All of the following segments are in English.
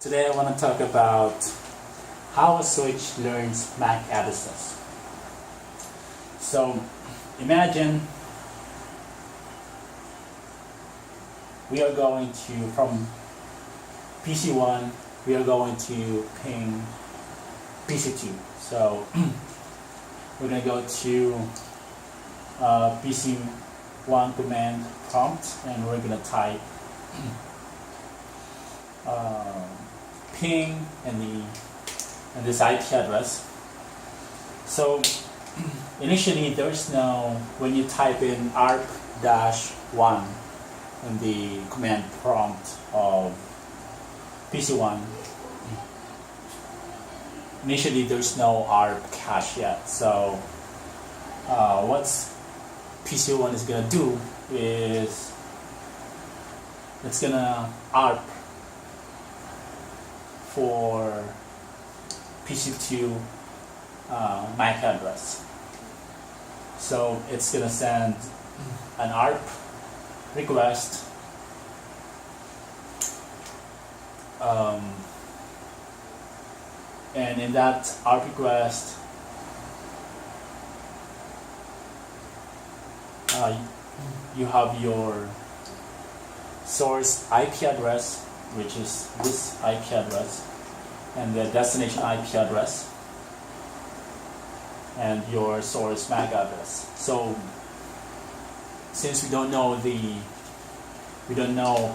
Today I want to talk about how a switch learns MAC addresses. So imagine we are going to, from PC1, we are going to ping PC2. So we're going to go to PC1 command prompt and we're going to type ping and this IP address. So initially there's no, when you type in ARP-1 in the command prompt of PC1, initially there's no ARP cache yet. So what PC1 is gonna do is it's gonna ARP for PC2 MAC address. So it's gonna send an ARP request and in that ARP request you have your source IP address, which is this IP address, and the destination IP address, and your source MAC address. So since we don't know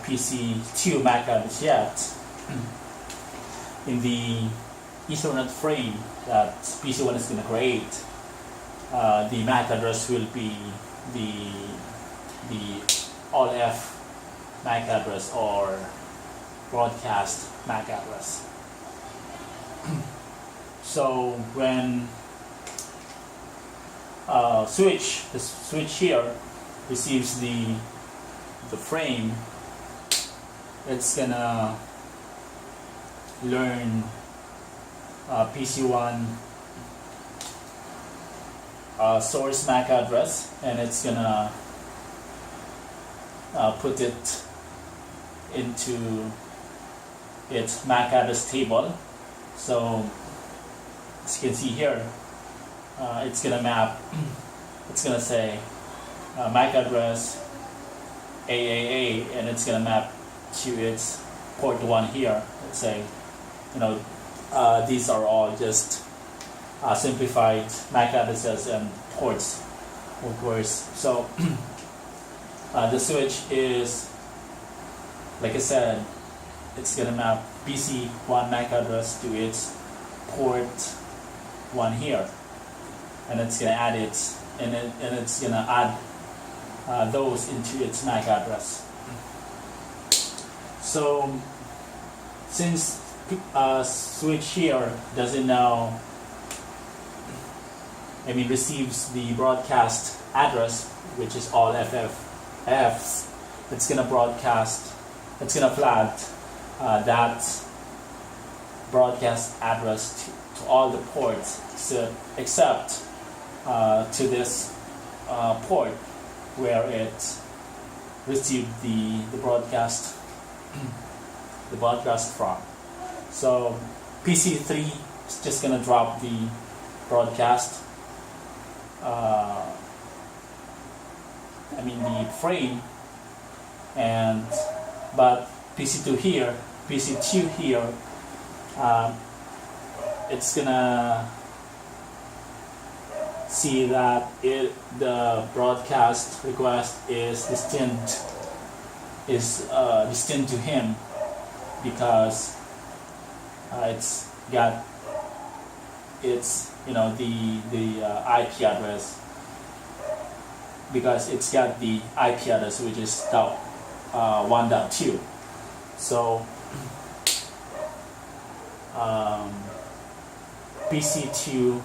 PC2 MAC address yet, in the Ethernet frame that PC1 is going to create, the MAC address will be the all F MAC address or broadcast MAC address. So when the switch here receives the frame, it's gonna learn PC1 source MAC address, and it's gonna put it into its MAC address table. So as you can see here, it's gonna map, it's gonna say MAC address AAA, and it's gonna map to its port 1 here. Let's say, these are all just simplified MAC addresses and ports, of course. So the switch is, like I said, it's gonna map PC1 MAC address to its port 1 here, and it's gonna add it, and it's gonna add those into its MAC address. So since switch here doesn't know, receives the broadcast address, which is all FFFs, it's gonna flag that broadcast address to all the ports except to this port where it received the broadcast from. So PC3 is just gonna drop the broadcast, the frame, but PC2 here, it's gonna see that the broadcast request is distinct to him, because it's got its the IP address, because it's got the IP address which is 1.2. So PC2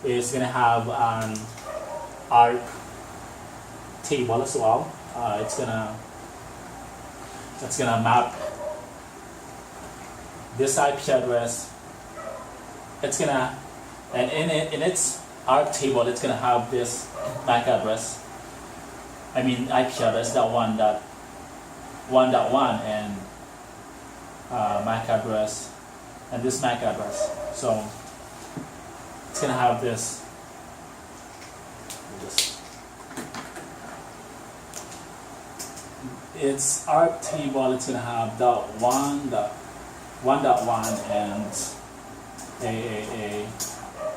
is going to have an ARP table as well. It's gonna map this IP address. And in its ARP table, it's gonna have this MAC address. IP address .1.1, and MAC address and this MAC address. So it's gonna have this. Its ARP table. It's gonna have .1.1 and AAA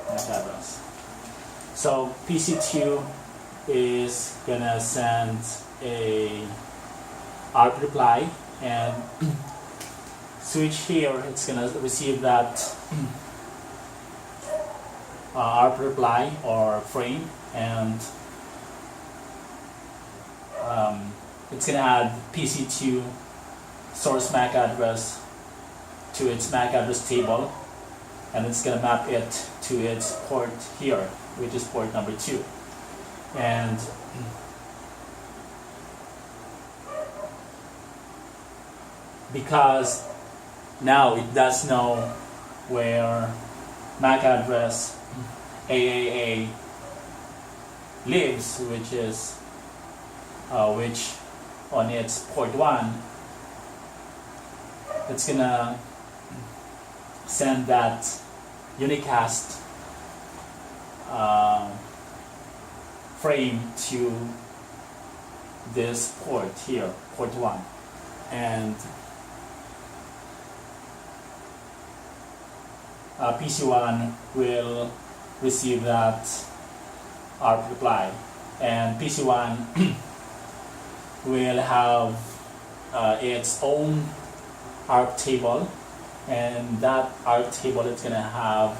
MAC address. So PC2 is gonna send a ARP reply, and switch here, it's gonna receive that ARP reply or frame, and it's gonna add PC2 source MAC address to its MAC address table, and it's gonna map it to its port here, which is port number 2. And because now it does know where MAC address AAA lives, which is which on its port 1, it's gonna send that unicast frame to this port here, port 1, and PC1 will receive that ARP reply, and PC1 will have its own ARP table, and that ARP table is going to have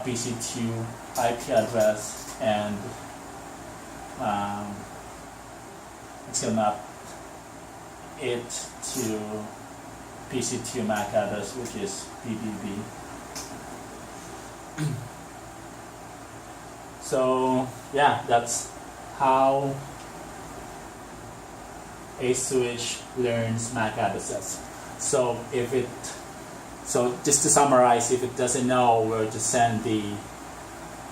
PC2 IP address, and it's going to map it to PC2 MAC address, which is BBB. So yeah, that's how a switch learns MAC addresses. So just to summarize, if it doesn't know where to send the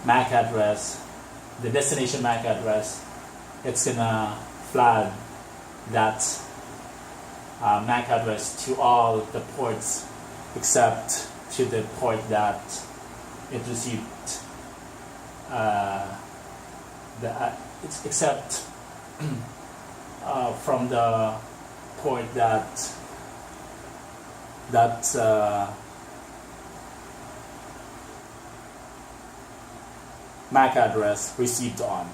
MAC address, the destination MAC address, it's gonna flag that MAC address to all the ports except to the port that it received except from the port that MAC address received on.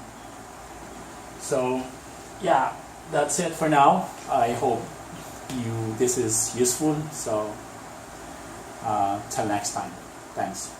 So yeah, that's it for now. I hope this is useful. So till next time, thanks.